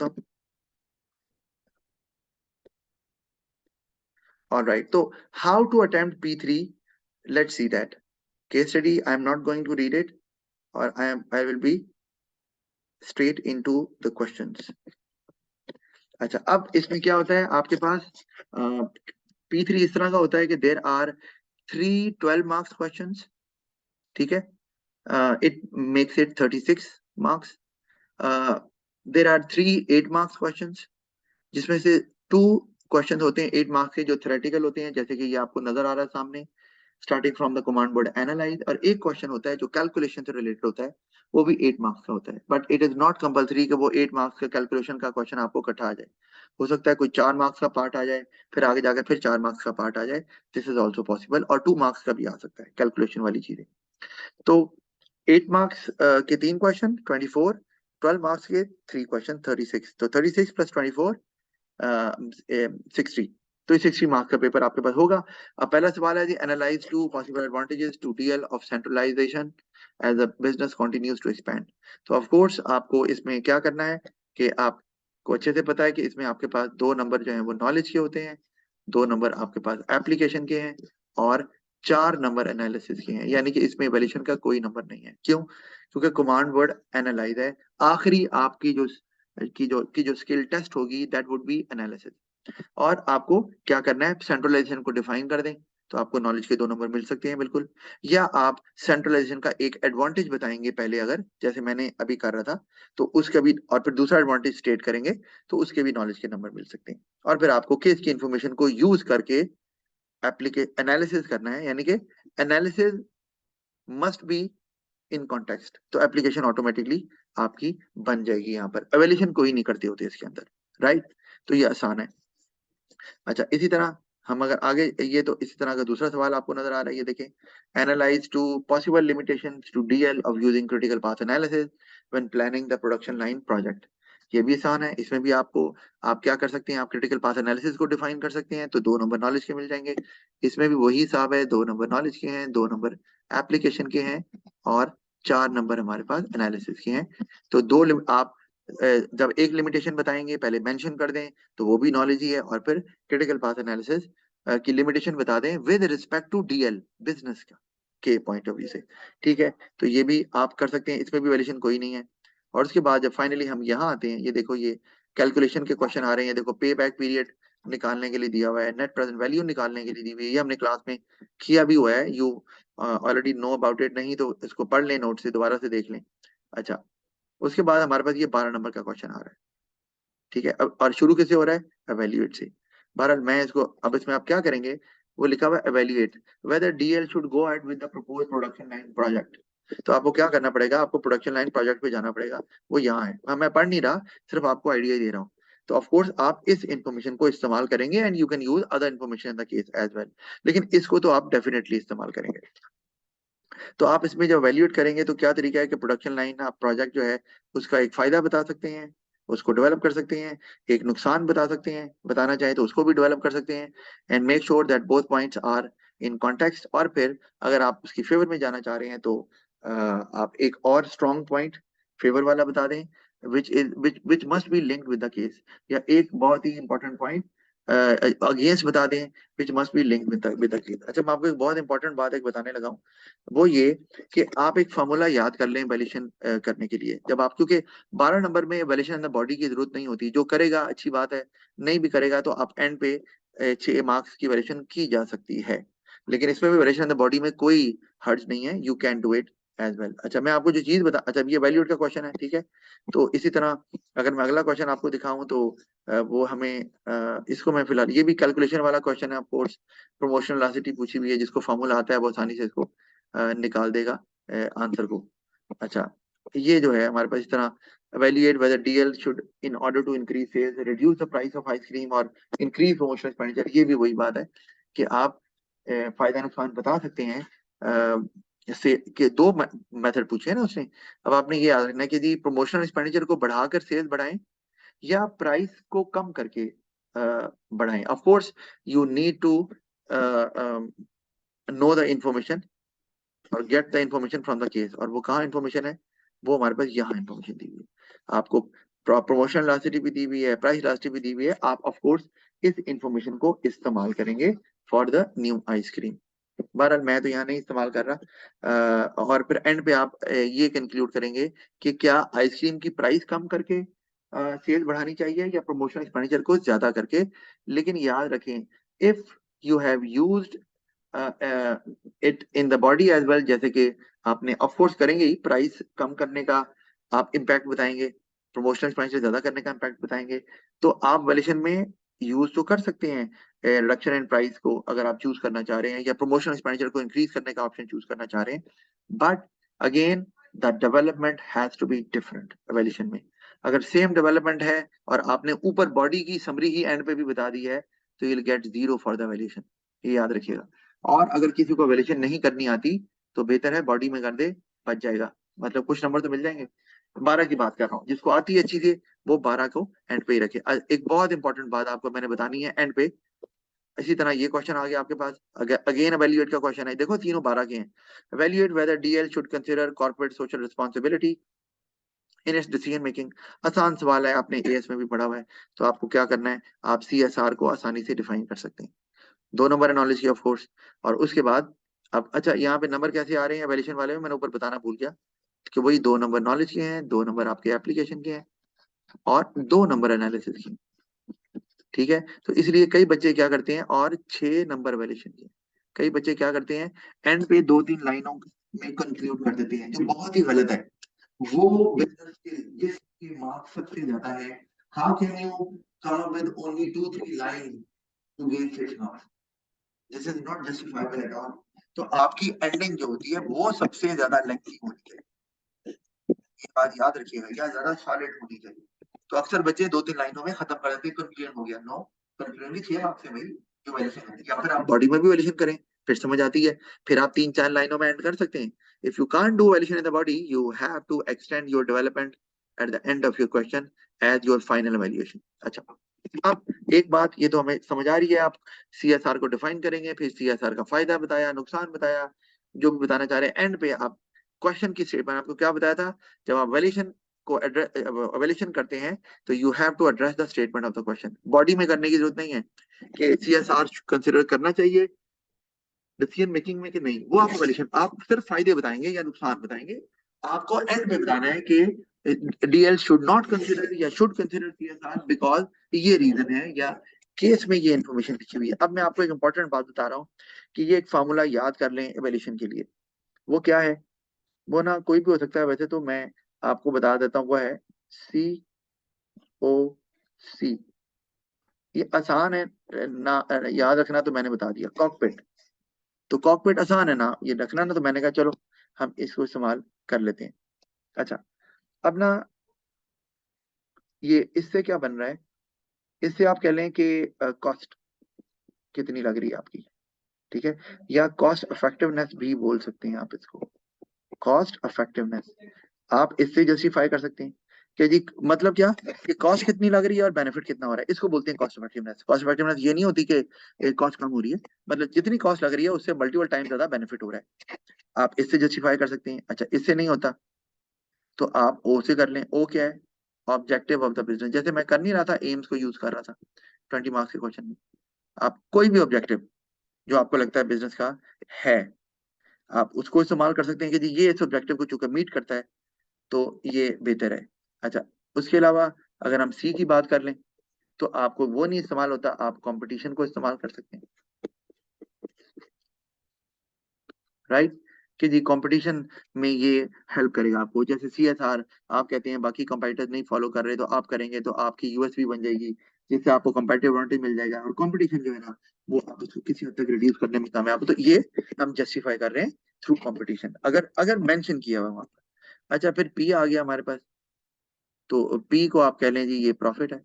stop. All right, so how to attempt P3? Let's see that case study. I am not going to read it, or I will be straight into the questions. अच्छा, अब इसमें क्या होता है आपके पास P3 इस तरह का होता है कि देर आर 3 12 मार्क्स क्वेश्चंस, ठीक है, it makes it 36 marks. There are 3 8 marks questions, जिसमें से 2 क्वेश्चन होते हैं 8 मार्क्स के जो थ्योरेटिकल होते हैं, जैसे कि ये आपको नजर आ रहा है सामने, starting from the command word analyse, और एक क्वेश्चन होता है जो कैलकुलेशन से रिलेटेड होता है, वो भी 8 मार्क्स का होता है। But it is not compulsory कि वो 8 मार्क्स का कैलकुलेशन का क्वेश्चन आपको इकट्ठा आ जाए। हो सकता है कोई 4 मार्क्स का पार्ट आ जाए, फिर आगे जाकर फिर 4 मार्क्स का पार्ट आ जाए। दिस इज ऑल्सो पॉसिबल, और 2 मार्क्स का भी आ सकता है कैलकुलेशन वाली चीजें। तो 8 मार्क्स के 3 क्वेश्चन 24, 12 मार्क्स के 3 क्वेश्चन 36, तो 36 प्लस 24 60, तो 60 मार्क्स का पेपर आपके पास होगा। अब पहला सवाल है जी, analyze 2 possible advantages to DL of centralization as a business continues to expand. तो ऑफ कोर्स आपको इसमें क्या करना है कि आपको अच्छे से पता है कि इसमें आपके पास 2 नंबर जो है वो नॉलेज के होते हैं, 2 नंबर आपके पास एप्लीकेशन के हैं, और 4 नंबर एनालिसिस के हैं। यानी कि इसमें इवैल्यूएशन का कोई नंबर नहीं है। क्यों? क्योंकि कमांड वर्ड एनालाइज है। आखिरी आपकी जो स्किल टेस्ट होगी दैट वुड बी एनालिसिस। और आपको क्या करना है, सेंट्रलाइजेशन को डिफाइन कर दें, तो आपको नॉलेज के 2 नंबर मिल सकते हैं बिल्कुल। या आप सेंट्रलाइजेशन का एक एडवांटेज बताएंगे पहले, अगर जैसे मैंने अभी कर रहा था, तो उसका भी, और फिर दूसरा एडवांटेज स्टेट करेंगे, तो उसके भी नॉलेज के नंबर मिल सकते हैं। और फिर आपको केस की इंफॉर्मेशन को यूज करके एनालिसिस करना है, यानी कि analysis must be in context, तो एप्लीकेशन ऑटोमेटिकली आपकी बन जाएगी। यहाँ पर एवेल्यूशन कोई नहीं करते होते इसके अंदर, राइट? तो ये आसान है। अच्छा, इसी तरह हम अगर आगे, ये तो इसी तरह का दूसरा सवाल आपको नजर आ रहा है, ये देखें, analyse to possible limitations to DL of using critical path analysis when planning the production line project. ये भी आसान है। इसमें भी आपको, आप क्या कर सकते हैं, आप क्रिटिकल पाथ एनालिसिस को डिफाइन कर सकते हैं, तो 2 नंबर नॉलेज के मिल जाएंगे। इसमें भी वही हिसाब है, 2 नंबर नॉलेज के हैं, 2 नंबर एप्लीकेशन के हैं, और 4 नंबर हमारे पास एनालिसिस के हैं। तो आप जब एक लिमिटेशन बताएंगे पहले मेंशन कर दें, तो वो भी नॉलेज ही है, और फिर क्रिटिकल पाथ एनालिसिस की लिमिटेशन बता दें with respect to DL, business का के पॉइंट ऑफ व्यू से, ठीक है? तो ये भी आप कर सकते हैं, इसमें भी वैल्यूएशन कोई नहीं है। और उसके बाद जब फाइनली हम यहाँ आते हैं, ये देखो, ये कैलकुलेशन के क्वेश्चन आ रहे हैं। देखो, पे बैक पीरियड निकालने के लिए दिया हुआ है, नेट प्रेजेंट वैल्यू निकालने के लिए दी हुई है, ये हमने क्लास में किया भी हुआ है। You already know about it, नहीं तो इसको पढ़ लें, नोट से दोबारा से देख लें। अच्छा, उसके बाद हमारे पास ये 12 नंबर का क्वेश्चन आ रहा है, ठीक है? अब और शुरू कैसे हो रहा है? एवेल्युएट से। बहरहाल मैं इसको, अब इसमें आप क्या करेंगे, वो लिखा हुआ है evaluate whether DL should go ahead with the proposed production line project. तो आपको क्या करना पड़ेगा, आपको प्रोडक्शन लाइन प्रोजेक्ट पे जाना पड़ेगा। वो यहाँ है। मैं पढ़ नहीं रहा, सिर्फ आपको आइडिया दे रहा हूँ। तो ऑफ कोर्स आप इस इंफॉर्मेशन को इस्तेमाल करेंगे, and you can use other information in the case as well, लेकिन इसको तो आप डेफिनेटली इस्तेमाल करेंगे। तो आप इसमें जब वैल्यूएट करेंगे, तो क्या तरीका है कि प्रोडक्शन लाइन आप प्रोजेक्ट जो है उसका एक फायदा बता सकते हैं, उसको डेवलप कर सकते हैं, एक नुकसान बता सकते हैं, बताना चाहे तो उसको भी डेवलप कर सकते हैं, and make sure that both points are in context. और फिर अगर आप उसकी फेवर में जाना चाह रहे हैं, तो आप एक और स्ट्रॉन्ग पॉइंट फेवर वाला बता दें, which must be linked with the case, या एक बहुत ही इंपॉर्टेंट पॉइंट अगेंस्ट बता दें, which must be linked with the case. अच्छा, मैं आपको एक बहुत इंपॉर्टेंट बात एक बताने लगा हूँ, वो ये कि आप एक फॉर्मूला याद कर लें वैल्यूएशन करने के लिए। जब आप, क्योंकि 12 नंबर में वैल्यूएशन इन द बॉडी की जरूरत नहीं होती, जो करेगा अच्छी बात है, नहीं भी करेगा तो आप एंड पे 6 मार्क्स की वैल्यूएशन की जा सकती है। लेकिन इसमें भी वैल्यूएशन इन द बॉडी में कोई हर्ज नहीं है, you can do it as well. अच्छा, मैं आपको जो चीज बता, अच्छा ये वैल्यूएट का क्वेश्चन है, ठीक है? तो इसी तरह अगर मैं अगला क्वेश्चन आपको दिखाऊं, तो वो हमें इसको मैं फिलहाल, ये भी कैलकुलेशन वाला क्वेश्चन है, ऑफ कोर्स प्रमोशनल वेलोसिटी पूछी हुई है, जिसको फॉर्मूला आता है वो आसानी से इसको निकाल देगा आंसर को। अच्छा, ये जो है हमारे पास इस तरह, evaluate whether DL should in order to increase sales reduce the price of ice cream और increase promotional expenditure। ये भी वही बात है कि आप फायदा नुकसान बता सकते हैं। से कि 2 मेथड पूछे हैं ना उसने। अब आपने ये याद रखना है कि जी प्रमोशनल एक्सपेंडिचर को बढ़ाकर सेल्स बढ़ाएं, या प्राइस को कम करके बढ़ाएं। Of course you need to know the information और get the information from the case. और वो कहाँ इंफॉर्मेशन है, वो हमारे पास यहाँ इंफॉर्मेशन दी हुई है। आपको प्रमोशन इलास्टिसिटी भी दी हुई है, प्राइस इलास्टिसिटी भी दी हुई है। आप ऑफ कोर्स इस इंफॉर्मेशन को इस्तेमाल करेंगे फॉर द न्यू आइसक्रीम। बहरहाल मैं तो यहाँ नहीं इस्तेमाल कर रहा। और फिर एंड पे आप ये कंक्लूड करेंगे कि क्या आइसक्रीम की प्राइस कम करके सेल बढ़ानी चाहिए या प्रमोशन एक्सपेंडिचर को ज्यादा करके। लेकिन याद रखें, if you have used it in the body as well, जैसे कि आपने ऑफ कोर्स करेंगे ही, प्राइस कम करने का आप इम्पैक्ट बताएंगे, प्रमोशनल एक्सपेंडिचर ज्यादा करने का इम्पैक्ट बताएंगे, तो आप वैल्यूएशन में यूज तो कर सकते हैं रिडक्शन इन प्राइस को, अगर आप चूज करना चाह रहे हैं, या प्रमोशनल एक्सपेंडिचर को इंक्रीज करने का ऑप्शन चूज करना चाह रहे हैं। But again the development has to be different valuation में। अगर सेम डेवलपमेंट है और आपने ऊपर बॉडी की समरी ही एंड पे भी बता दी है, तो you will get zero for the valuation, ये याद रखिएगा। और अगर किसी को वैल्यूएशन नहीं करनी आती तो बेहतर है बॉडी में कर दे, बच जाएगा, मतलब कुछ नंबर तो मिल जाएंगे। 12 की बात कर रहा हूँ, जिसको आती है अच्छी से वो 12 को एंड पे ही रखे। एक बहुत इंपॉर्टेंट बात आपको मैंने बतानी है एंड पे। इसी तरह ये क्वेश्चन आ गया आपके पास, अगेन एवेल्युएट का क्वेश्चन है, देखो तीनों 12 के हैं। Evaluate whether DL should consider corporate social responsibility in its decision making. आसान सवाल है, आपने एएस में भी पढ़ा हुआ है। तो आपको क्या करना है, आप सीएसआर को आसानी से डिफाइन कर सकते हैं। 2 नंबर नॉलेज की ऑफ कोर्स। और उसके बाद अब अच्छा, यहाँ पे नंबर कैसे आ रहे हैं वैल्यूएशन वाले में, मैंने ऊपर बताना भूल गया कि वही 2 नंबर नॉलेज के हैं, 2 नंबर आपके एप्लीकेशन के हैं, और 2 नंबर एनालिसिस की। ठीक है, तो इसलिए कई बच्चे क्या करते हैं, और 6 नंबर वैल्यूएशन की। कई बच्चे क्या करते हैं, एंड पे 2-3 लाइनों में कंक्लूड कर देते हैं, जो बहुत ही गलत है। वो बिजनेस के जिसके मार्क्स सबसे ज्यादा है, how can you come up with only 2-3 line to gain 6 marks? This is not justifiable at all. तो आपकी एंडिंग जो होती है वो सबसे ज्यादा लेंथी होनी चाहिए, ये बात याद रखिएगा, या ज्यादा सॉलिड होनी चाहिए। तो अक्सर बच्चे 2-3 लाइनों में खत्म कर देते हैं, कंक्लूजन हो गया। नो, कंक्लूजन भी 6 मार्क्स है भाई, जो वैल्यूएशन है। या फिर आप बॉडी में भी वैल्यूएशन करें, फिर समझ आती है, फिर आप 3-4 लाइनों में एंड कर सकते हैं। If you can't do valuation in the body, you have to extend your development at the end of your question as your final valuation. अच्छा, अब एक बात ये तो हमें समझ आ रही है, आप सीएसआर को डिफाइन करेंगे, फिर सीएसआर का फायदा बताया, नुकसान बताया, जो भी बताना चाह रहे हैं, एंड पे आप क्वेश्चन की स्टेटमेंट, आपको क्या बताया था, जब आप वैल्यूएशन को एवेल्यूशन करते हैं तो you have to address the statement of the question. Body में करने की जरूरत नहीं है कि सीएसआर कंसिडर करना चाहिए डिसीजन मेकिंग में कि नहीं, वो आप एवेल्यूशन, आप सिर्फ फायदे बताएंगे या नुकसान बताएंगे। आपको एंड में बताना है कि डीएल शुड नॉट कंसिडर या शुड कंसिडर सीएसआर बिकॉज ये रीजन है, या केस में ये इन्फॉर्मेशन लिखी हुई है। अब मैं आपको एक इंपॉर्टेंट बात बता रहा हूँ कि ये एक फार्मूला याद कर लें एवेल्यूशन के लिए। वो क्या है, वो ना कोई भी हो सकता है, वैसे तो मैं आपको बता देता हूँ, वो है COC। ये आसान है ना, याद रखना, तो मैंने बता दिया कॉकपिट। तो कॉकपिट आसान है ना ये रखना ना, तो मैंने कहा चलो हम इसको इस्तेमाल कर लेते हैं। अच्छा, अब ना ये इससे क्या बन रहा है, इससे आप कह लें कि कॉस्ट कितनी लग रही है आपकी। ठीक है, या कॉस्ट इफेक्टिवनेस भी बोल सकते हैं आप इसको, कॉस्ट इफेक्टिवनेस। आप इससे जस्टिफाई कर सकते हैं कि जी मतलब क्या, कि कॉस्ट कितनी लग रही है और बेनिफिट कितना हो रहा है, इसको बोलते हैं कॉस्ट इफेक्टिवनेस। कॉस्ट इफेक्टिवनेस ये नहीं होती कि कॉस्ट कम हो रही है, मतलब जितनी कॉस्ट लग रही है उससे मल्टीपल टाइम ज्यादा बेनिफिट हो रहा है, आप इससे जस्टिफाई कर सकते हैं। अच्छा, इससे नहीं होता तो आप ओ से कर लें। ओ क्या है, ऑब्जेक्टिव ऑफ द बिजनेस। जैसे मैं कर नहीं रहा था, एम्स को यूज कर रहा था 20 मार्क्स के क्वेश्चन में। आप कोई भी ऑब्जेक्टिव जो आपको लगता है बिजनेस का है, आप उसको इस्तेमाल कर सकते हैं कि जी ये इस ऑब्जेक्टिव को चूंकि मीट करता है तो ये बेहतर है। अच्छा, उसके अलावा अगर हम सी की बात कर लें तो आपको वो नहीं इस्तेमाल होता, आप कंपटीशन को इस्तेमाल कर सकते हैं, राइट, कि जी कंपटीशन में ये हेल्प करेगा आपको। जैसे सीएसआर आप कहते हैं बाकी कंपटीटर्स नहीं फॉलो कर रहे, तो आप करेंगे तो आपकी यूएसपी बन जाएगी, जिससे आपको कंपेटिटिव एडवांटेज मिल जाएगा, और कंपटीशन जो है ना वो आप उसको किसी हद तक रिड्यूस करने में कामयाब हो। तो ये हम जस्टिफाई कर रहे हैं थ्रू कंपटीशन, अगर अगर मेंशन किया हुआ वहां पर। अच्छा, फिर पी आ गया हमारे पास, तो पी को आप कह लें जी ये प्रॉफिट है।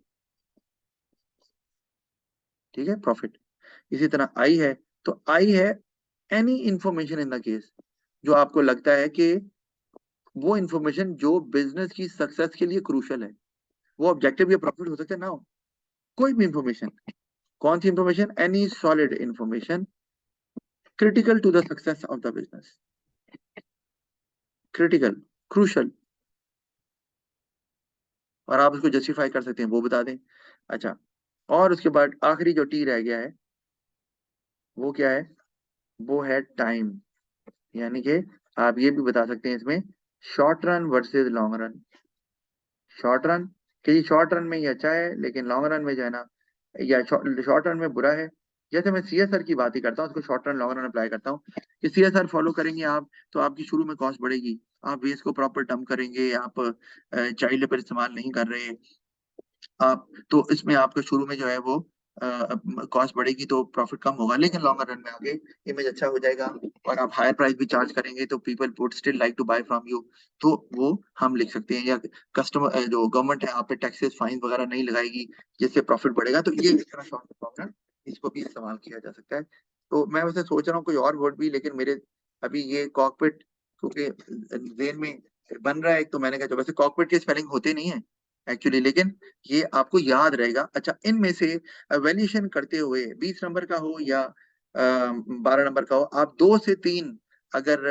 ठीक है, प्रॉफिट। इसी तरह आई है, तो आई है any information in the case जो आपको लगता है कि वो इंफॉर्मेशन जो बिजनेस की सक्सेस के लिए क्रूशल है। वो ऑब्जेक्टिव या प्रॉफिट हो सकता है ना हो, कोई भी इंफॉर्मेशन। कौन सी information, any solid information critical to the success of the business. Critical, crucial, और आप उसको जस्टिफाई कर सकते हैं, वो बता दें। अच्छा, और उसके बाद आखिरी जो टी रह गया है वो क्या है, वो है टाइम। यानी कि आप ये भी बता सकते हैं इसमें short run versus long run. Short run, कि शॉर्ट रन में ये अच्छा है लेकिन लॉन्ग रन में जो है ना, या शॉर्ट रन में बुरा है। जैसे मैं सीएसआर की बात ही करता हूँ, उसको short run long run apply करता हूँ कि सीएसआर फॉलो करेंगे आप तो आपकी शुरू में कॉस्ट बढ़ेगी, आप वेस्ट को प्रॉपर डंप करेंगे, आप चाइल्ड लेबर इस्तेमाल नहीं कर रहे आप, तो इसमें आपको शुरू में जो है वो कॉस्ट बढ़ेगी तो प्रॉफिट कम होगा, लेकिन लॉन्गर रन में आगे इमेज अच्छा हो जाएगा और आप हायर प्राइस भी चार्ज करेंगे तो people would still like to buy from you. तो वो हम लिख सकते हैं, या कस्टमर जो गवर्नमेंट है आप पे टैक्सेस फाइन वगैरह नहीं लगाएगी जिससे प्रॉफिट बढ़ेगा। तो ये इस तरह शॉर्ट लॉन्गर इसको भी इस्तेमाल किया जा सकता है। तो मैं वैसे सोच रहा हूँ कोई और वर्ड भी, लेकिन मेरे अभी ये कॉकपिट क्योंकि जेन में बन रहा है, तो मैंने कहा, जो वैसे कॉकपिट के स्पेलिंग होते नहीं है एक्चुअली, लेकिन ये आपको याद रहेगा। अच्छा, इनमें से वैल्यूएशन करते हुए 20 नंबर का हो या 12 नंबर का हो, आप 2 से 3 अगर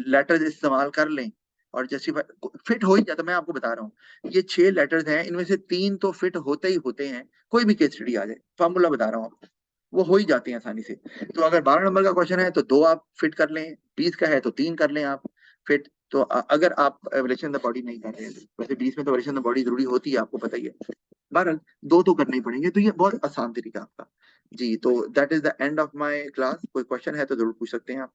लेटर्स इस्तेमाल कर लें और जस्टिफाई फिट हो ही जाता, मैं आपको बता रहा हूँ ये 6 लेटर्स हैं, इनमें से 3 तो फिट होते ही होते हैं, कोई भी केस स्टडी आ जाए, फॉर्मूला बता रहा हूँ आपको, वो हो ही जाती है आसानी से। तो अगर 12 नंबर का क्वेश्चन है तो 2 आप फिट कर लें, 20 का है तो 3 कर लें आप फिट। तो अगर आप एवरेशन द बॉडी नहीं कर रहे हैं, वैसे 20 में तो एवरेशन द बॉडी जरूरी होती है, आपको पता ही है। बहरहाल 2 तो करने ही पड़ेंगे, तो ये बहुत आसान तरीका आपका। जी, तो that is the end of my class. कोई क्वेश्चन है तो जरूर पूछ सकते हैं आप।